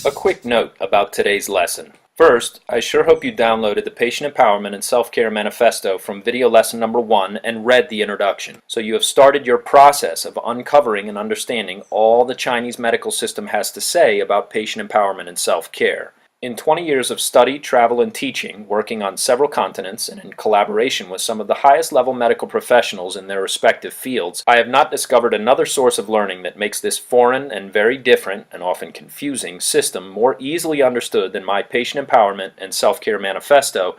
A quick note about today's lesson. First, I sure hope you downloaded the Patient Empowerment and Self-Care Manifesto from video lesson number 1 and read the introduction. So you have started your process of uncovering and understanding all the Chinese medical system has to say about patient empowerment and self-care. In 20 years of study, travel, and teaching, working on several continents and in collaboration with some of the highest level medical professionals in their respective fields, I have not discovered another source of learning that makes this foreign and very different, and often confusing, system more easily understood than my Patient Empowerment and Self-Care Manifesto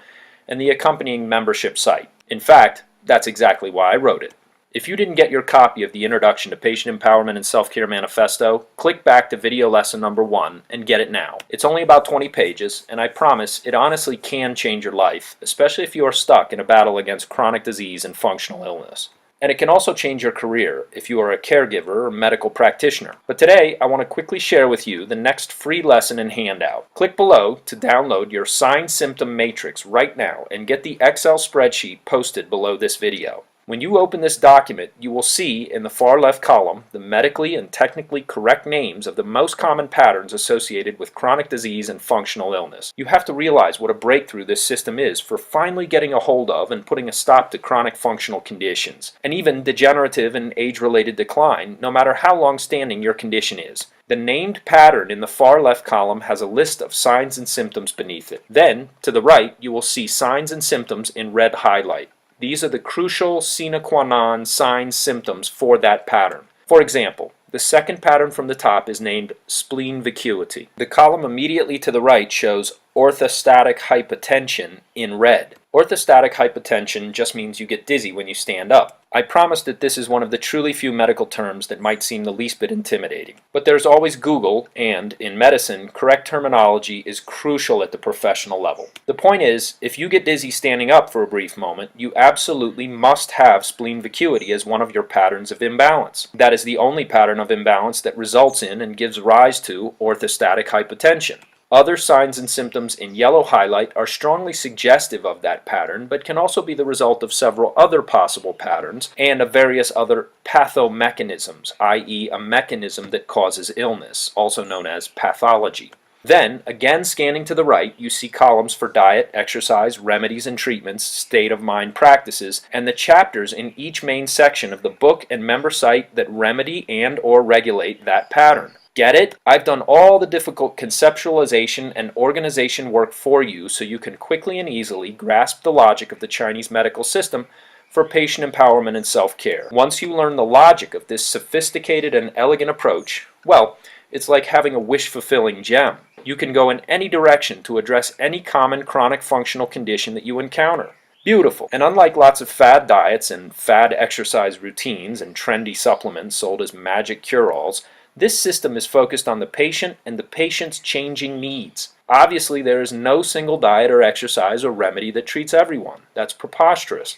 and the accompanying membership site. In fact, that's exactly why I wrote it. If you didn't get your copy of the Introduction to Patient Empowerment and Self-Care Manifesto, click back to video lesson number 1 and get it now. It's only about 20 pages, and I promise it honestly can change your life, especially if you are stuck in a battle against chronic disease and functional illness. And it can also change your career if you are a caregiver or medical practitioner. But today, I want to quickly share with you the next free lesson and handout. Click below to download your sign-symptom matrix right now and get the Excel spreadsheet posted below this video. When you open this document, you will see in the far left column the medically and technically correct names of the most common patterns associated with chronic disease and functional illness. You have to realize what a breakthrough this system is for finally getting a hold of and putting a stop to chronic functional conditions, and even degenerative and age-related decline, no matter how long-standing your condition is. The named pattern in the far left column has a list of signs and symptoms beneath it. Then, to the right, you will see signs and symptoms in red highlight. These are the crucial sine qua non signs symptoms for that pattern. For example, the second pattern from the top is named spleen vacuity. The column immediately to the right shows orthostatic hypotension in red. Orthostatic hypotension just means you get dizzy when you stand up. I promise that this is one of the truly few medical terms that might seem the least bit intimidating. But there's always Google, and in medicine, correct terminology is crucial at the professional level. The point is, if you get dizzy standing up for a brief moment, you absolutely must have spleen vacuity as one of your patterns of imbalance. That is the only pattern of imbalance that results in and gives rise to orthostatic hypotension. Other signs and symptoms in yellow highlight are strongly suggestive of that pattern, but can also be the result of several other possible patterns and of various other pathomechanisms, i.e. a mechanism that causes illness, also known as pathology. Then, again scanning to the right, you see columns for diet, exercise, remedies and treatments, state of mind practices, and the chapters in each main section of the book and member site that remedy and or regulate that pattern. Get it? I've done all the difficult conceptualization and organization work for you so you can quickly and easily grasp the logic of the Chinese medical system for patient empowerment and self-care. Once you learn the logic of this sophisticated and elegant approach, well, it's like having a wish-fulfilling gem. You can go in any direction to address any common chronic functional condition that you encounter. Beautiful. And unlike lots of fad diets and fad exercise routines and trendy supplements sold as magic cure-alls, this system is focused on the patient and the patient's changing needs. Obviously, there is no single diet or exercise or remedy that treats everyone. That's preposterous.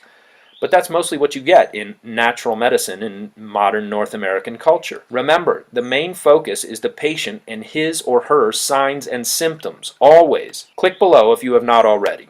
But that's mostly what you get in natural medicine in modern North American culture. Remember, the main focus is the patient and his or her signs and symptoms, always. Click below if you have not already.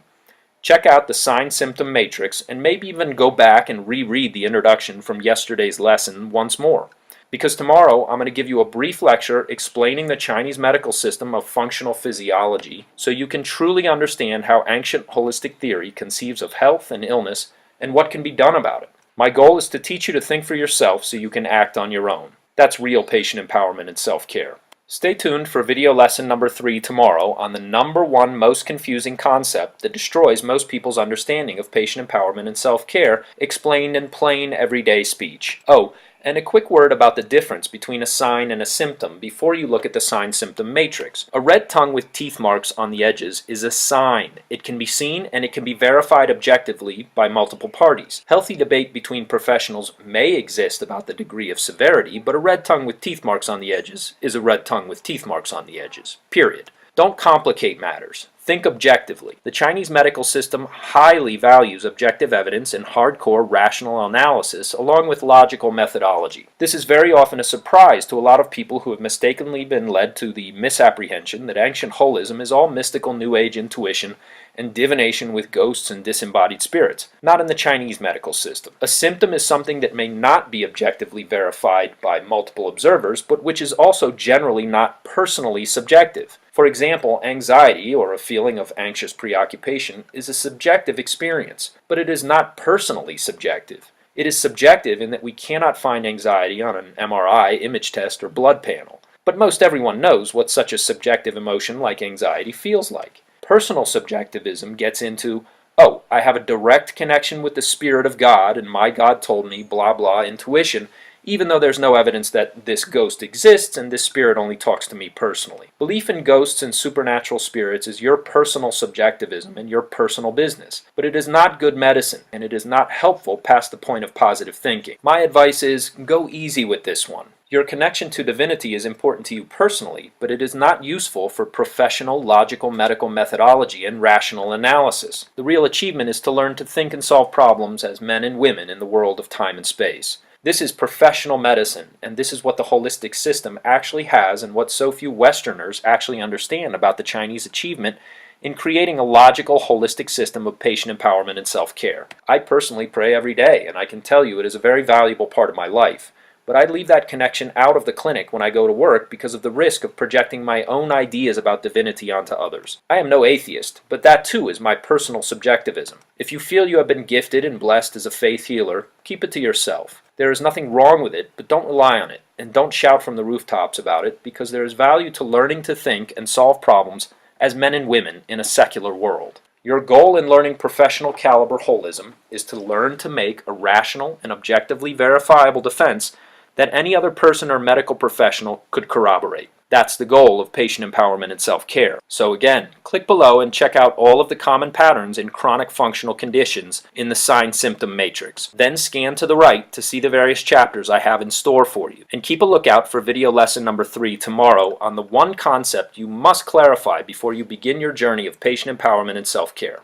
Check out the sign-symptom matrix and maybe even go back and reread the introduction from yesterday's lesson once more. Because tomorrow I'm going to give you a brief lecture explaining the Chinese medical system of functional physiology so you can truly understand how ancient holistic theory conceives of health and illness and what can be done about it. My goal is to teach you to think for yourself so you can act on your own. That's real patient empowerment and self-care. Stay tuned for video lesson number 3 tomorrow on the number 1 most confusing concept that destroys most people's understanding of patient empowerment and self-care, explained in plain everyday speech. Oh, and a quick word about the difference between a sign and a symptom before you look at the sign-symptom matrix. A red tongue with teeth marks on the edges is a sign. It can be seen and it can be verified objectively by multiple parties. Healthy debate between professionals may exist about the degree of severity, but a red tongue with teeth marks on the edges is a red tongue with teeth marks on the edges. Period. Don't complicate matters. Think objectively. The Chinese medical system highly values objective evidence and hardcore rational analysis along with logical methodology. This is very often a surprise to a lot of people who have mistakenly been led to the misapprehension that ancient holism is all mystical New Age intuition and divination with ghosts and disembodied spirits. Not in the Chinese medical system. A symptom is something that may not be objectively verified by multiple observers, but which is also generally not personally subjective. For example, anxiety, or a feeling of anxious preoccupation, is a subjective experience, but it is not personally subjective. It is subjective in that we cannot find anxiety on an MRI, image test, or blood panel. But most everyone knows what such a subjective emotion like anxiety feels like. Personal subjectivism gets into, oh, I have a direct connection with the Spirit of God, and my God told me, blah blah, intuition, even though there's no evidence that this ghost exists and this spirit only talks to me personally. Belief in ghosts and supernatural spirits is your personal subjectivism and your personal business, but it is not good medicine, and it is not helpful past the point of positive thinking. My advice is, go easy with this one. Your connection to divinity is important to you personally, but it is not useful for professional, logical, medical methodology and rational analysis. The real achievement is to learn to think and solve problems as men and women in the world of time and space. This is professional medicine, and this is what the holistic system actually has and what so few Westerners actually understand about the Chinese achievement in creating a logical, holistic system of patient empowerment and self-care. I personally pray every day, and I can tell you it is a very valuable part of my life. But I leave that connection out of the clinic when I go to work because of the risk of projecting my own ideas about divinity onto others. I am no atheist, but that too is my personal subjectivism. If you feel you have been gifted and blessed as a faith healer, keep it to yourself. There is nothing wrong with it, but don't rely on it, and don't shout from the rooftops about it, because there is value to learning to think and solve problems as men and women in a secular world. Your goal in learning professional caliber holism is to learn to make a rational and objectively verifiable defense that any other person or medical professional could corroborate. That's the goal of patient empowerment and self-care. So again, click below and check out all of the common patterns in chronic functional conditions in the sign-symptom matrix. Then scan to the right to see the various chapters I have in store for you. And keep a lookout for video lesson number 3 tomorrow on the one concept you must clarify before you begin your journey of patient empowerment and self-care.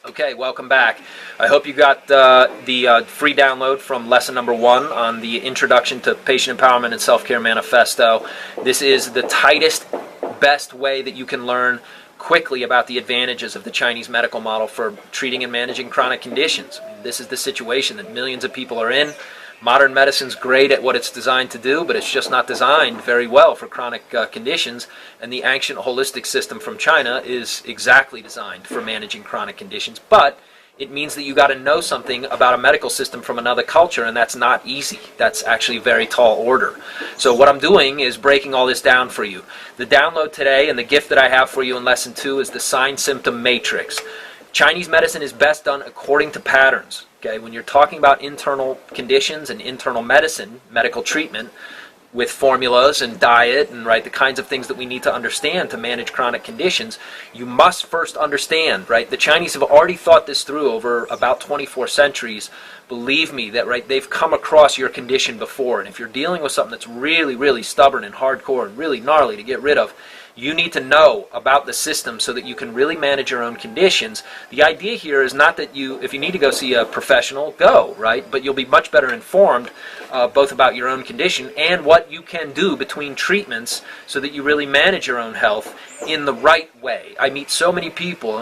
Okay, welcome back. I hope you got the free download from lesson number 1 on the Introduction to Patient Empowerment and Self-Care Manifesto. This is the tightest, best way that you can learn quickly about the advantages of the Chinese medical model for treating and managing chronic conditions. This is the situation that millions of people are in. Modern medicine's great at what it's designed to do, but it's just not designed very well for chronic conditions, and the ancient holistic system from China is exactly designed for managing chronic conditions, but it means that you got to know something about a medical system from another culture, and that's not easy. That's actually a very tall order. So what I'm doing is breaking all this down for you. The download today and the gift that I have for you in lesson 2 is the sign-symptom matrix. Chinese medicine is best done according to patterns. Okay, when you're talking about internal conditions and internal medicine, medical treatment, with formulas and diet and the kinds of things that we need to understand to manage chronic conditions, you must first understand, the Chinese have already thought this through over about 24 centuries. Believe me that they've come across your condition before, and if you're dealing with something that's really, really stubborn and hardcore and really gnarly to get rid of, you need to know about the system so that you can really manage your own conditions. The idea here is not that if you need to go see a professional, go, but you'll be much better informed both about your own condition and what you can do between treatments so that you really manage your own health in the right way. I meet so many people,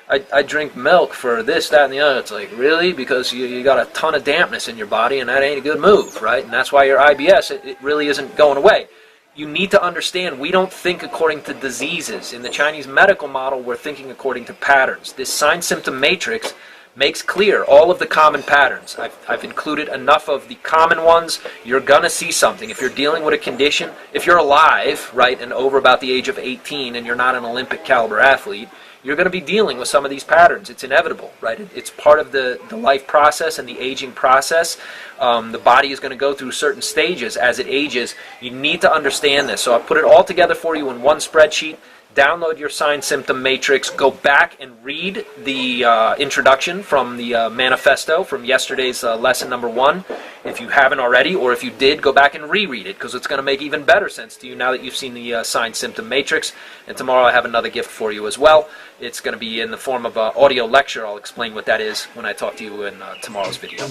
I drink milk for this, that, and the other. It's like, really? Because you got a ton of dampness in your body, and that ain't a good move, And that's why your IBS, it really isn't going away. You need to understand we don't think according to diseases. In the Chinese medical model, we're thinking according to patterns. This sign-symptom matrix makes clear all of the common patterns. I've included enough of the common ones. You're going to see something. If you're dealing with a condition, if you're alive, and over about the age of 18 and you're not an Olympic caliber athlete, you're going to be dealing with some of these patterns. It's inevitable, It's part of the life process and the aging process. The body is going to go through certain stages as it ages. You need to understand this. So I put it all together for you in one spreadsheet. Download your sign-symptom matrix. Go back and read the introduction from the manifesto from yesterday's lesson number 1. If you haven't already, or if you did, go back and reread it, because it's going to make even better sense to you now that you've seen the sign-symptom matrix. And tomorrow I have another gift for you as well. It's going to be in the form of an audio lecture. I'll explain what that is when I talk to you in tomorrow's video.